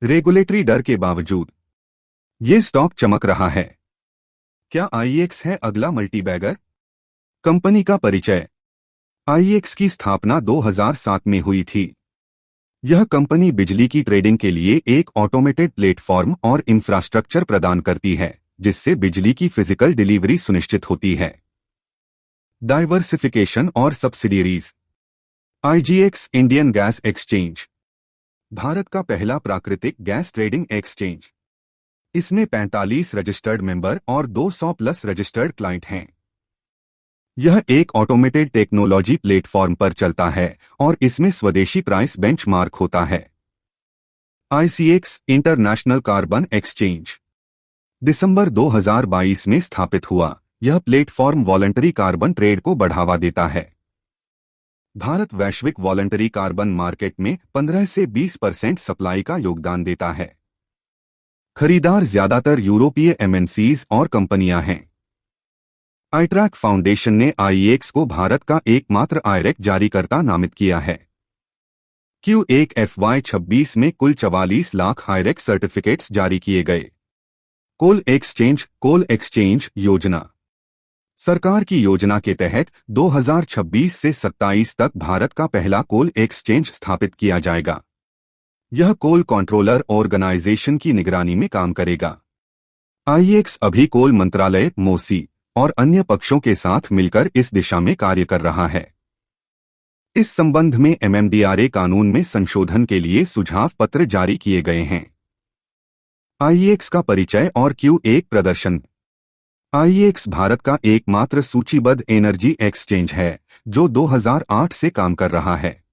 Regulatory डर के बावजूद ये स्टॉक चमक रहा है। क्या आईईएक्स है अगला मल्टीबैगर? कंपनी का परिचय। आईईएक्स की स्थापना 2007 में हुई थी। यह कंपनी बिजली की ट्रेडिंग के लिए एक ऑटोमेटेड प्लेटफॉर्म और इंफ्रास्ट्रक्चर प्रदान करती है, जिससे बिजली की फिजिकल डिलीवरी सुनिश्चित होती है। डाइवर्सिफिकेशन और subsidiaries. IGX Indian gas exchange Bharat का पहला प्राकृतिक गैस ट्रेडिंग एक्सचेंज। इसमें 45 रजिस्टर्ड मेंबर और 200 प्लस रजिस्टर्ड क्लाइंट हैं। यह एक ऑटोमेटेड टेक्नोलॉजी प्लेटफॉर्म पर चलता है और इसमें स्वदेशी प्राइस बेंचमार्क होता है। आईसीएक्स इंटरनेशनल कार्बन एक्सचेंज दिसंबर 2022 में स्थापित हुआ। यह प्लेटफॉर्म वॉलंटरी कार्बन ट्रेड को बढ़ावा देता है। भारत वैश्विक वॉलंटरी कार्बन मार्केट में 15 से 20% सप्लाई का योगदान देता है। खरीदार ज्यादातर यूरोपीय एमएनसीज और कंपनियां हैं। आईट्रैक फाउंडेशन ने आईईएक्स को भारत का एकमात्र आईरेक जारीकर्ता नामित किया है। Q1 FY26 में कुल 44 लाख आईरेक सर्टिफिकेट्स जारी किए गए। कोल एक्सचेंज योजना। सरकार की योजना के तहत 2026 से 27 तक भारत का पहला कोल एक्सचेंज स्थापित किया जाएगा। यह कोल कंट्रोलर ऑर्गेनाइजेशन की निगरानी में काम करेगा। आईईएक्स अभी कोल मंत्रालय, मोसी और अन्य पक्षों के साथ मिलकर इस दिशा में कार्य कर रहा है। इस संबंध में एमएमडीआरए कानून में संशोधन के लिए सुझाव पत्र जारी किए गए हैं। आईईएक्स का परिचय और Q1 प्रदर्शन। आईईएक्स भारत का एकमात्र सूचीबद्ध एनर्जी एक्सचेंज है जो 2008 से काम कर रहा है।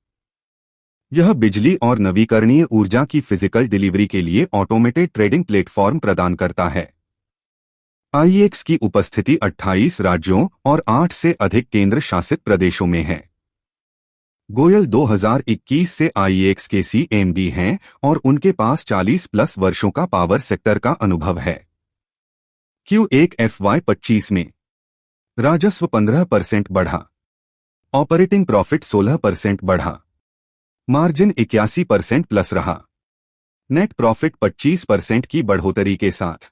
यह बिजली और नवीकरणीय ऊर्जा की फिजिकल डिलीवरी के लिए ऑटोमेटेड ट्रेडिंग प्लेटफॉर्म प्रदान करता है। आईईएक्स की उपस्थिति 28 राज्यों और 8 से अधिक केंद्र शासित प्रदेशों में है। गोयल 2021 से आईईएक्स के CMD हैं और उनके पास 40 प्लस वर्षों का पावर सेक्टर का अनुभव है। Q1 FY25 में राजस्व 15% बढ़ा, ऑपरेटिंग प्रॉफिट 16% बढ़ा, मार्जिन 81% प्लस रहा, नेट प्रॉफिट 25% की बढ़ोतरी के साथ।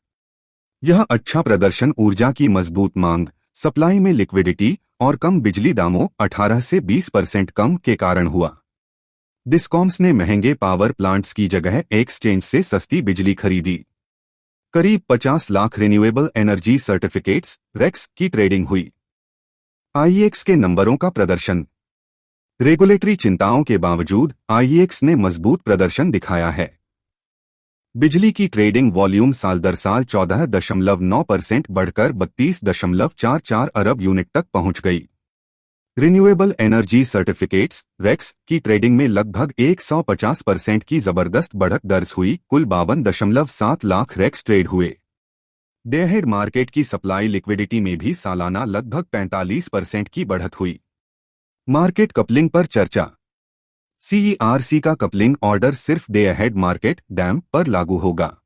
यह अच्छा प्रदर्शन ऊर्जा की मजबूत मांग, सप्लाई में लिक्विडिटी और कम बिजली दामों 18 से 20% कम के कारण हुआ। डिस्कॉम्स ने महंगे पावर प्लांट्स की जगह एक्सचेंज से सस्ती बिजली खरीदी। करीब 50 lakh renewable energy certificates RECs की ट्रेडिंग हुई। आईईएक्स के नंबरों का प्रदर्शन। रेगुलेटरी चिंताओं के बावजूद आईईएक्स ने मजबूत प्रदर्शन दिखाया है। बिजली की ट्रेडिंग वॉल्यूम साल दर साल 14.9% बढ़कर 32.44 अरब यूनिट तक पहुंच गई। रिन्यूएबल एनर्जी सर्टिफिकेट्स रेक्स की ट्रेडिंग में लगभग 150% की जबरदस्त बढ़त दर्ज हुई। कुल 52.7 लाख रेक्स ट्रेड हुए। डे अहेड मार्केट की सप्लाई लिक्विडिटी में भी सालाना लगभग 45% की बढ़त हुई। मार्केट कपलिंग पर चर्चा। CERC का कपलिंग ऑर्डर सिर्फ डे अहेड मार्केट डैम पर लागू होगा।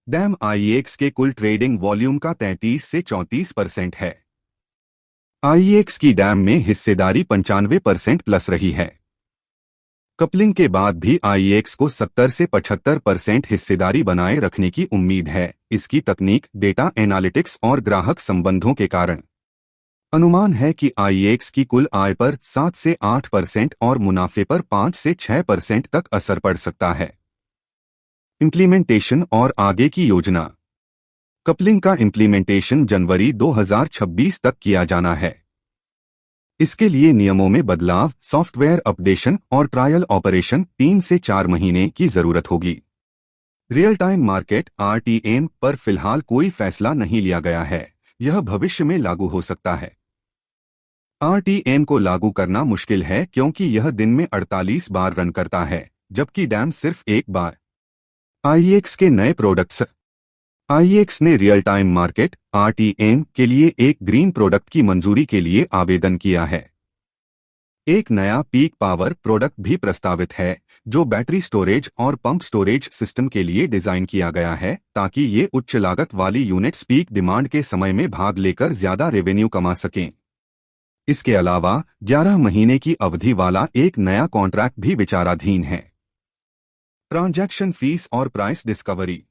डैम आईईएक्स के कुल ट्रेडिंग वॉल्यूम का 33 से 34% है। आईईएक्स की डैम में हिस्सेदारी 95% प्लस रही है। कपलिंग के बाद भी आईईएक्स को 70 से 75% हिस्सेदारी बनाए रखने की उम्मीद है, इसकी तकनीक, डेटा एनालिटिक्स और ग्राहक संबंधों के कारण। अनुमान है कि आईईएक्स की कुल आय पर 7 से 8% और मुनाफे पर 5 से 6% तक असर पड़ सकता है। इम्प्लीमेंटेशन और आगे की योजना। कपलिंग का इम्प्लीमेंटेशन जनवरी 2026 तक किया जाना है। इसके लिए नियमों में बदलाव, सॉफ्टवेयर अपडेशन और ट्रायल ऑपरेशन 3 से 4 महीने की जरूरत होगी। रियल टाइम मार्केट RTM पर फिलहाल कोई फैसला नहीं लिया गया है, यह भविष्य में लागू हो सकता है। RTM को लागू करना मुश्किल है क्योंकि यह दिन में 48 बार रन करता है, जबकि डैम सिर्फ एक बार। आईईएक्स के नए प्रोडक्ट्स। आईईएक्स ने रियल टाइम मार्केट RTM के लिए एक ग्रीन प्रोडक्ट की मंजूरी के लिए आवेदन किया है। एक नया पीक पावर प्रोडक्ट भी प्रस्तावित है, जो बैटरी स्टोरेज और पंप स्टोरेज सिस्टम के लिए डिजाइन किया गया है ताकि ये उच्च लागत वाली यूनिट्स पीक डिमांड के समय में भाग लेकर ज्यादा रेवेन्यू कमा सकें। इसके अलावा 11 महीने की अवधि वाला एक नया कॉन्ट्रैक्ट भी विचाराधीन है। ट्रांजैक्शन फीस और प्राइस डिस्कवरी।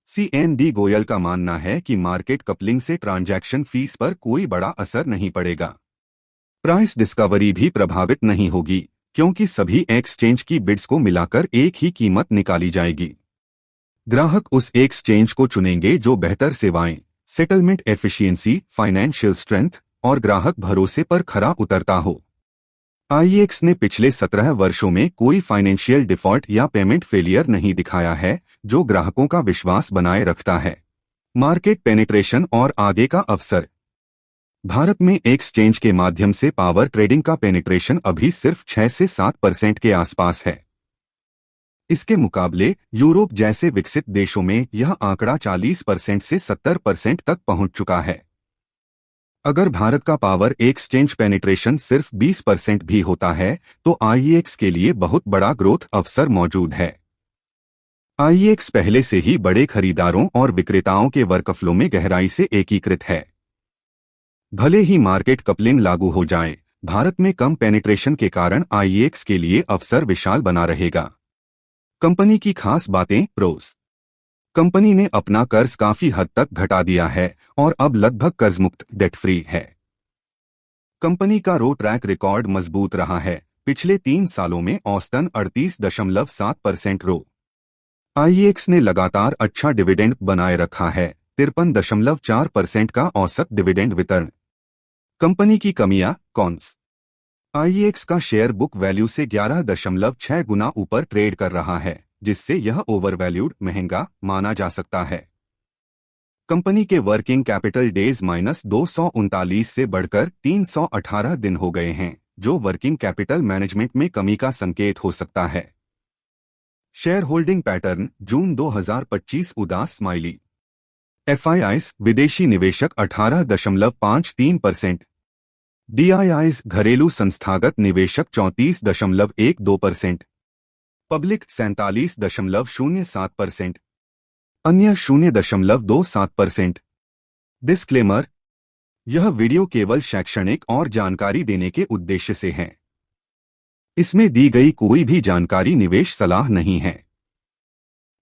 CND गोयल का मानना है कि मार्केट कपलिंग से ट्रांजैक्शन फीस पर कोई बड़ा असर नहीं पड़ेगा। प्राइस डिस्कवरी भी प्रभावित नहीं होगी, क्योंकि सभी एक्सचेंज की बिड्स को मिलाकर एक ही कीमत निकाली जाएगी। ग्राहक उस एक्सचेंज को चुनेंगे जो बेहतर सेवाएं, सेटलमेंट एफिशिएंसी, फाइनेंशियल स्ट्रेंथ और ग्राहक भरोसे पर खरा उतरता हो। IEX ने पिछले 17 वर्षों में कोई फाइनेंशियल डिफॉल्ट या पेमेंट फेलियर नहीं दिखाया है, जो ग्राहकों का विश्वास बनाए रखता है। मार्केट पेनिट्रेशन और आगे का अवसर। भारत में एक्सचेंज के माध्यम से पावर ट्रेडिंग का पेनिट्रेशन अभी सिर्फ 6 से 7% के आसपास है। इसके मुकाबले यूरोप जैसे विकसित देशों में यह आंकड़ा 40% से 70% तक पहुंच चुका है। अगर भारत का पावर एक्सचेंज पेनिट्रेशन सिर्फ 20% भी होता है, तो IEX के लिए बहुत बड़ा ग्रोथ अवसर मौजूद है। IEX पहले से ही बड़े खरीदारों और विक्रेताओं के वर्कफ्लो में गहराई से एकीकृत है। भले ही मार्केट कपलिंग लागू हो जाए, भारत में कम पेनिट्रेशन के कारण IEX के लिए अवसर विशाल बना रहेगा। कंपनी की खास बातें, प्रोस। कंपनी ने अपना कर्ज काफी हद तक घटा दिया है और अब लगभग कर्ज मुक्त, डेट फ्री है। कंपनी का रो ट्रैक रिकॉर्ड मजबूत रहा है। पिछले 3 सालों में औसतन 38.7% रो। IEX ने लगातार अच्छा डिविडेंड बनाए रखा है, 53.4% का औसत डिविडेंड वितरण। कंपनी की कमियां, कॉन्स। IEX का शेयर बुक वैल्यू से 11.6 गुना ऊपर ट्रेड कर रहा है, जिससे यह ओवरवैल्यूड, महंगा माना जा सकता है। कंपनी के वर्किंग कैपिटल डेज -239 से बढ़कर 318 दिन हो गए हैं, जो वर्किंग कैपिटल मैनेजमेंट में कमी का संकेत हो सकता है। शेयर होल्डिंग पैटर्न, जून 2025 उदास स्माइली। FIIs विदेशी निवेशक 18.53%, DIIs घरेलू संस्थागत निवेशक 34.12%, पब्लिक 47.07%, अन्य 0.27%। डिस्क्लेमर: यह वीडियो केवल शैक्षणिक और जानकारी देने के उद्देश्य से है। इसमें दी गई कोई भी जानकारी निवेश सलाह नहीं है।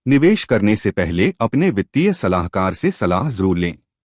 निवेश करने से पहले अपने वित्तीय सलाहकार से सलाह जरूर लें।